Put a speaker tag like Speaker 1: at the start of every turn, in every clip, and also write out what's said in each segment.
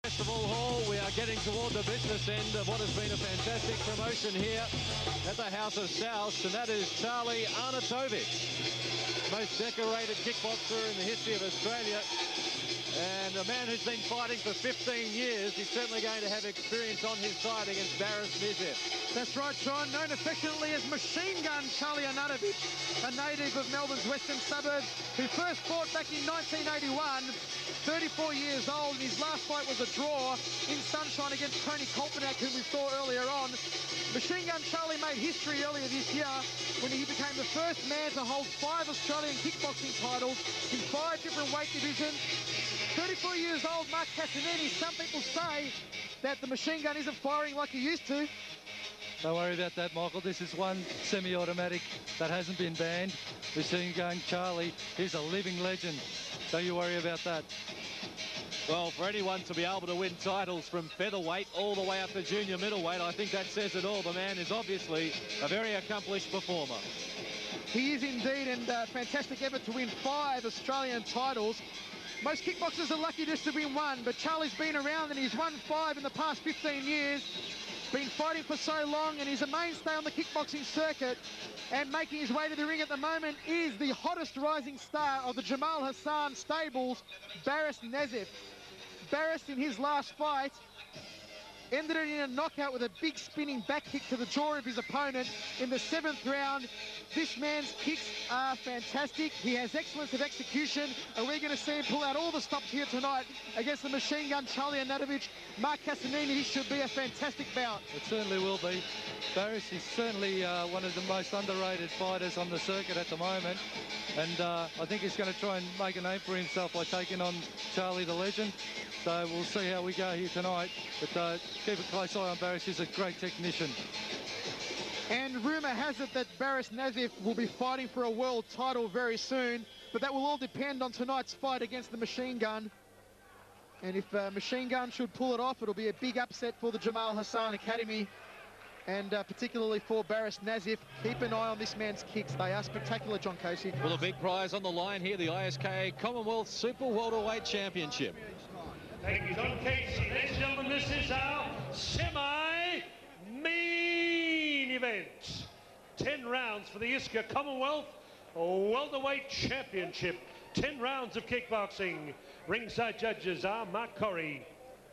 Speaker 1: Festival Hall. We are getting toward the business end of what has been a fantastic promotion here at the House of Souse, and that is Charlie most decorated kickboxer in the history of Australia. And a man who's been fighting for 15 years, he's certainly going to have experience on his side against baris nezif.
Speaker 2: That's right, Sean. Known affectionately as Machine Gun Charlie, a native of Melbourne's western suburbs, who first fought back in 1981, 34 years old, and his last fight was a draw in Sunshine against Tony Kolpanak, whom we saw earlier on. Machine Gun Charlie made history earlier this year when he became the first man to hold 5 Australian kickboxing titles in 5 different weight divisions. 34 years old, Mark Casanini. Some people say that the Machine Gun isn't firing like he used to.
Speaker 3: Don't worry about that, Michael. This is one semi-automatic that hasn't been banned. Machine Gun Charlie is a living legend. Don't you worry about that.
Speaker 1: Well, for anyone to be able to win titles from featherweight all the way up to junior middleweight, I think that says it all. The man is obviously a very accomplished performer.
Speaker 2: He is indeed, and fantastic effort to win 5 Australian titles. Most kickboxers are lucky just to win 1, but Charlie's been around and he's won 5 in the past 15 years. Been fighting for so long, and he's a mainstay on the kickboxing circuit. And making his way to the ring at the moment is the hottest rising star of the Jamal Hassan stables, Baris nezif. Baris, in his last fight, ended it in a knockout with a big spinning back kick to the jaw of his opponent in the 7th round. This man's kicks are fantastic. He has excellence of execution, and we're going to see him pull out all the stops here tonight against the Machine Gun Charlie Anatovich. Mark Casanini. This should be a fantastic bout.
Speaker 3: It certainly will be. Baris is certainly one of the most underrated fighters on the circuit at the moment, and I think he's going to try and make a name for himself by taking on Charlie the Legend. So we'll see how we go here tonight, but keep a close eye on Baris. He's a great technician.
Speaker 2: And rumour has it that Baris nezif will be fighting for a world title very soon, but that will all depend on tonight's fight against the Machine Gun. And if Machine Gun should pull it off, it'll be a big upset for the Jamal Hassan Academy, and particularly for Baris nezif. Keep an eye on this man's kicks. They are spectacular, John Casey.
Speaker 1: Well, a big prize on the line here, the ISK Commonwealth Super Welterweight Championship.
Speaker 4: Thank you, John Casey. Ladies and gentlemen, this is our semi-main event. 10 rounds for the ISKA Commonwealth Welterweight Championship. 10 rounds of kickboxing. Ringside judges are Mark Corrie,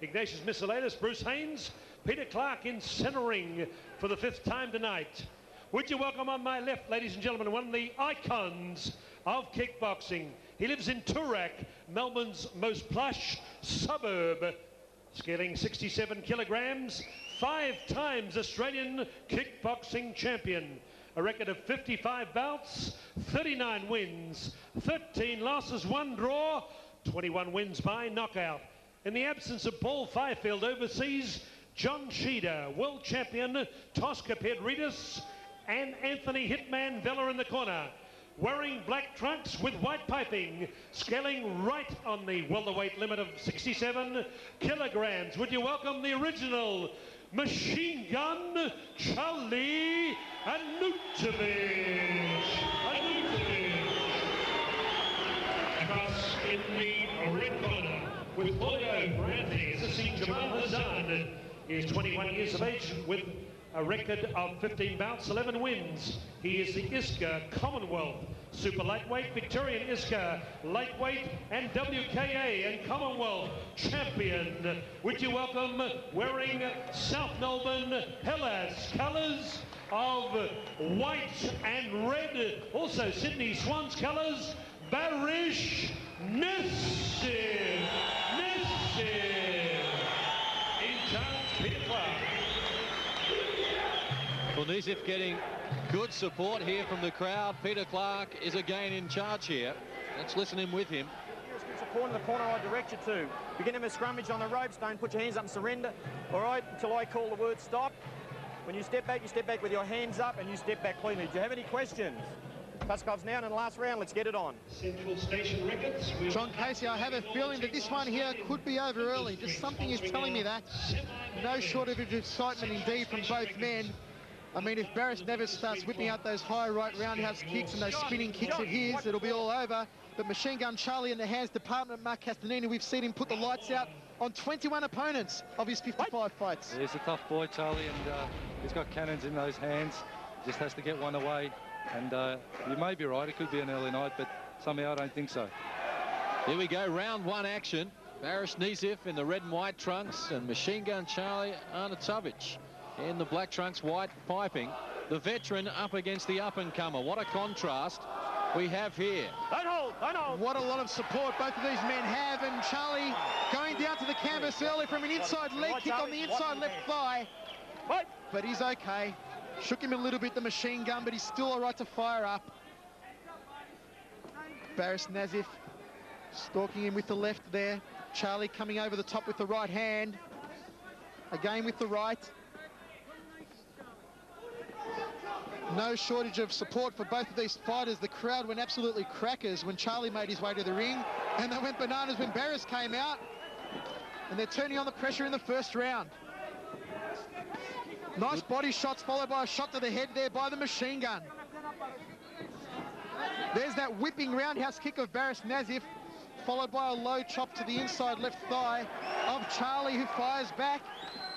Speaker 4: Ignatius Miscellatus, Bruce Haynes, Peter Clark in centre ring for the 5th time tonight. Would you welcome on my left, ladies and gentlemen, one of the icons of kickboxing. He lives in Toorak, Melbourne's most plush suburb, scaling 67 kilograms, 5 times Australian kickboxing champion. A record of 55 bouts, 39 wins, 13 losses, 1 draw, 21 wins by knockout. In the absence of Paul Fifield overseas, John Sheeder, world champion, Tosca Pedridis, and Anthony Hitman Vella in the corner. Wearing black trunks with white piping, scaling right on the welterweight limit of 67 kilograms. Would you welcome the original Machine Gun Charlie Anatovich. Across in the red corner with Julio Brandy, assisting Jamal Hassan. He is 21 years of age with a record of 15 bouts, 11 wins. He is the ISKA Commonwealth Super Lightweight, Victorian ISKA Lightweight, and WKA and Commonwealth Champion. Would you welcome, wearing South Melbourne Hellas colours of white and red, also Sydney Swans colours, Barish nezif. In charge, Peter Clark.
Speaker 1: Well, nezif getting good support here from the crowd. Peter Clark is again in charge here. Let's listen in with him.
Speaker 5: Good support in the corner I direct you to. Begin a scrummage on the ropes. Don't put your hands up and surrender. All right, until I call the word stop. When you step back with your hands up and you step back cleanly. Do you have any questions? Paskov's now in the last round. Let's get it on.
Speaker 4: Central Station Records.
Speaker 2: John Casey, I have a feeling that this one here could be over early. Just something is telling me that. No shortage of excitement indeed from both men. I mean, if Baris nezif starts whipping out those high right roundhouse kicks and those spinning kicks of his, it'll be all over. But Machine Gun Charlie in the hands department, Mark Castanini, we've seen him put the lights out on 21 opponents of his 55 fights.
Speaker 3: He's a tough boy, Charlie, and he's got cannons in those hands. Just has to get one away. And you may be right, it could be an early night, but somehow I don't think so.
Speaker 1: Here we go, round one action. Barish Nezif in the red and white trunks, and Machine Gun Charlie Arnautovic in the black trunks, white piping. The veteran up against the up-and-comer. What a contrast we have here.
Speaker 5: Don't hold, don't hold.
Speaker 2: What a lot of support both of these men have, and Charlie going down to the canvas early from an inside leg kick on the inside left thigh. But he's okay. Shook him a little bit, the machine gun, but he's still all right to fire up. Baris Nezif stalking him with the left there. Charlie coming over the top with the right hand. Again with the right. No shortage of support for both of these fighters. The crowd went absolutely crackers when Charlie made his way to the ring, and they went bananas when Baris came out, and they're turning on the pressure in the first round. Nice body shots followed by a shot to the head there by the machine gun. There's that whipping roundhouse kick of Baris Nezif, followed by a low chop to the inside left thigh of Charlie, who fires back.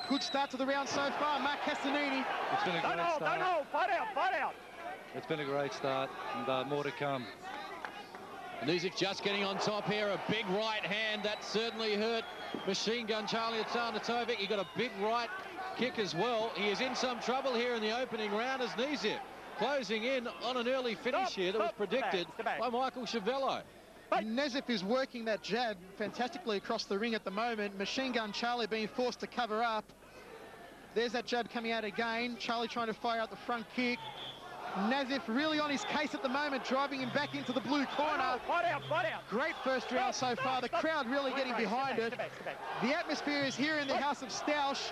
Speaker 2: Good start to the round so far. Mark Castanini.
Speaker 3: It's been a great start.
Speaker 5: Don't hold, fight out, fight out.
Speaker 3: It's been a great start, and more to come.
Speaker 1: Nezif just getting on top here. A big right hand. That certainly hurt Machine Gun Charlie Arnautovic. He got a big right kick as well. He is in some trouble here in the opening round as Nezif closing in on an early finish here that was predicted by Michael Chavello.
Speaker 2: Nezif is working that jab fantastically across the ring at the moment. Machine Gun Charlie being forced to cover up. There's that jab coming out again. Charlie trying to fire out the front kick. Nezif really on his case at the moment, driving him back into the blue corner.
Speaker 5: Fight out, fight out.
Speaker 2: Great first round so far. The crowd really getting behind it. The atmosphere is here in the House of Stausch.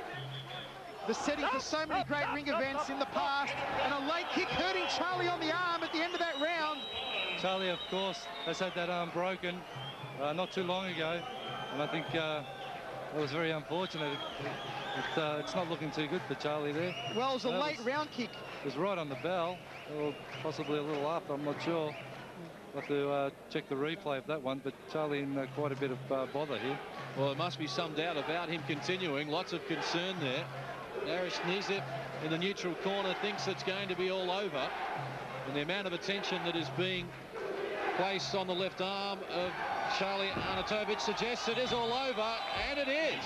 Speaker 2: The setting for so many great ring events in the past. And a late kick hurting Charlie on the arm at the end of that round.
Speaker 3: Charlie, of course, has had that arm broken not too long ago, and I think it was very unfortunate. It's not looking too good for Charlie there.
Speaker 2: Well, it was a late round kick.
Speaker 3: It was right on the bell, or possibly a little after, I'm not sure. We'll have to check the replay of that one, but Charlie in quite a bit of bother here.
Speaker 1: Well, there must be some doubt about him continuing. Lots of concern there. Barish Nezif in the neutral corner thinks it's going to be all over. And the amount of attention that is being placed on the left arm of Charlie Arnautovic suggests it is all over, and it is.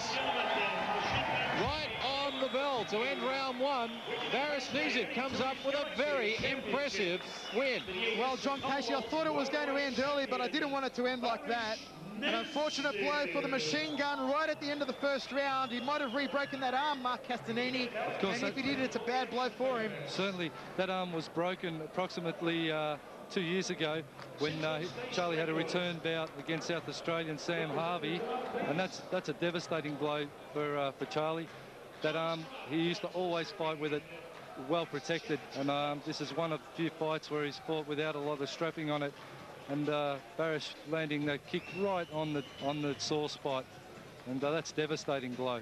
Speaker 1: Right on the bell to end round one. Baris Nezif comes up with a very impressive win.
Speaker 2: Well, John Casey, I thought it was going to end early, but I didn't want it to end like that. An unfortunate blow for the machine gun right at the end of the first round. He might have re-broken that arm, Mark Castanini. Of course, and if he did, it's a bad blow for him.
Speaker 3: Certainly, that arm was broken approximately 2 years ago when Charlie had a return bout against South Australian Sam Harvey, and that's a devastating blow for Charlie. That arm, he used to always fight with it well protected, and this is one of the few fights where he's fought without a lot of strapping on it. And Barish landing the kick right on the sore spot, and that's a devastating blow.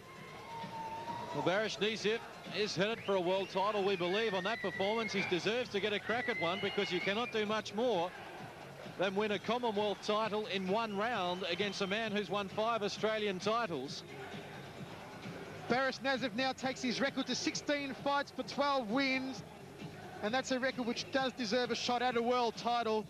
Speaker 1: Well, Barish Nezif is headed for a world title, we believe, on that performance. He deserves to get a crack at one, because you cannot do much more than win a Commonwealth title in one round against a man who's won 5 Australian titles.
Speaker 2: Baris Nezif now takes his record to 16 fights for 12 wins, and that's a record which does deserve a shot at a world title.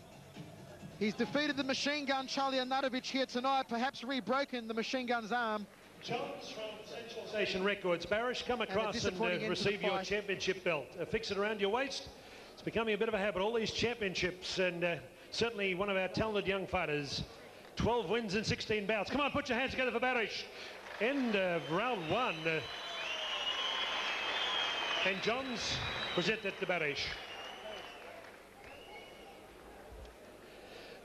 Speaker 2: He's defeated the machine gun Charlie Arnautovic here tonight, perhaps re-broken the machine gun's arm.
Speaker 4: Jones from Central Station Records. Barish, come across and receive your championship belt. Fix it around your waist. It's becoming a bit of a habit, all these championships, and certainly one of our talented young fighters. 12 wins and 16 bouts. Come on, put your hands together for Barish. End of round one. And Johns presented to Barish.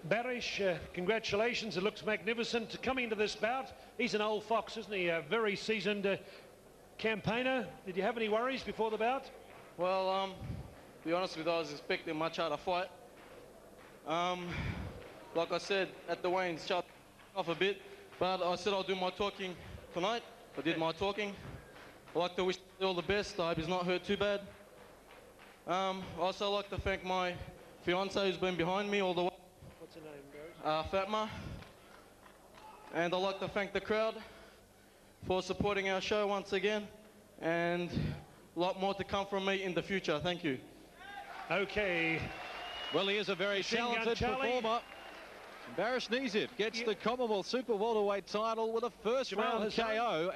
Speaker 4: Barish, congratulations. It looks magnificent. Coming into this bout, he's an old fox, isn't he? A very seasoned campaigner. Did you have any worries before the bout?
Speaker 6: Well, to be honest with you, I was expecting a much harder fight. Like I said, at the weigh-ins, shut off a bit, but I said I'll do my talking tonight. I did my talking. I'd like to wish you all the best. I hope he's not hurt too bad. I also like to thank my fiance who's been behind me all the way.
Speaker 4: What's her name, Barish?
Speaker 6: Fatma. And I'd like to thank the crowd. for supporting our show once again, and a lot more to come from me in the future. Thank you.
Speaker 4: Okay.
Speaker 1: Well, he is a very talented performer. Barish Nezif gets the Commonwealth Super Welterweight title with a first round KO.